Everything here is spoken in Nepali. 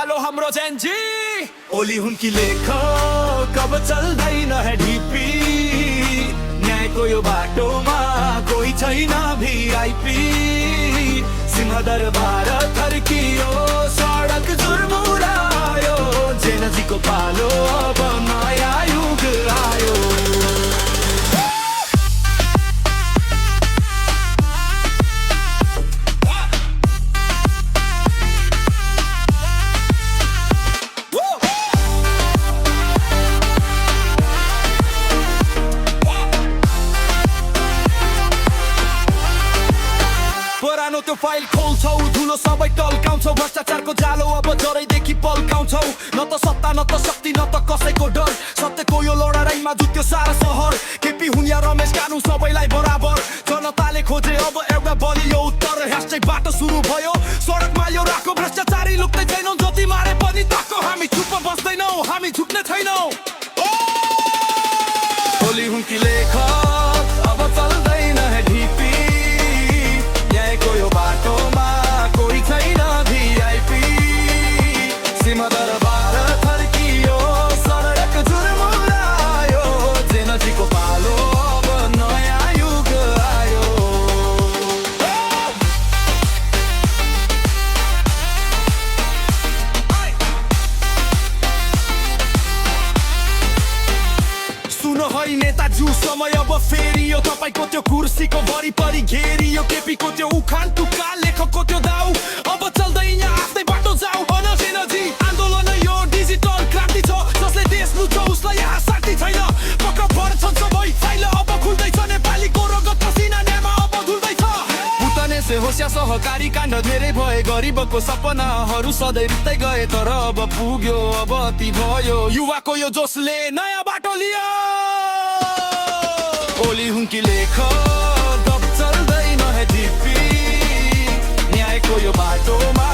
उज्यालो हाम्रो जेनजी। ओली हुन्की लेख कब चल्दैन है ढिपी, न्यायको यो बाटोमा कोही छैन भिआइपी। सिंहदरबार थर्कियो, सडक जुर्मुरायो, जेनजीको पालो अब नयाँ युग आयो। पुरानो त्यो फाइल खोल्छौ, धुलो सबै टल्काउँछौ, भ्रष्टाचारको जालो अब जरैदेखि पल्काउँछौ। न त सत्ता न त शक्ति न त कसैको डर, सत्यको यो लडाइँमा जुत्यो सारा सहर। केपी हुनिया रमेश कानू सबैलाई बराबर, जनताले खोजे अब एउटा बलियो उत्तर। ह्यासट्यागबाट सुरु भयो सडकमा यो राखो, भ्रष्टाचारी लुक्दै छैनौ, जति मारे पनि ताको। हामी चुप बस्दैनौ, हामी झुक्ने छैनौ। ओली हुन्की लेख अब चल्दैन है ढिपी, न्यायको यो बाटोमा कोही छैन भिआइपी। सिंहदरबार थर्कियो, सडक जुर्मुरायो, जेनजीको पालो अब नयाँ युग आयो। सुन है नेताज्यू, समय अब फेरियो, तपाईको त्यो कुर्सीको वरिपरि घेरियो। केपीको त्यो उखान टुक्का, लेखकको त्यो दाउ, अब चल्दैन आफ्नै बाटो जाऊ। जेनजी आन्दोलन यो डिजिटल क्रान्ति छ, जसले देश लुट्छ उसलाई यहाँ शान्ति छैन। पक्का पर्छन् सबै फाइल अब खुल्दैछ, नेपालीको रगत पसिना न्यायमा अब धुल्दैछ। भुटाने से होस्या सहकारी काण्ड धेरै भए, गरिबको सपनाहरू सधैँ रुच्दै गए, तर अब पुग्यो अब ती भयो। युवाको यो जोसले नयाँ बाटो लियो। ओली हुन्की लेख कब चल्दैन है ढिपी, न्यायको यो बाटोमा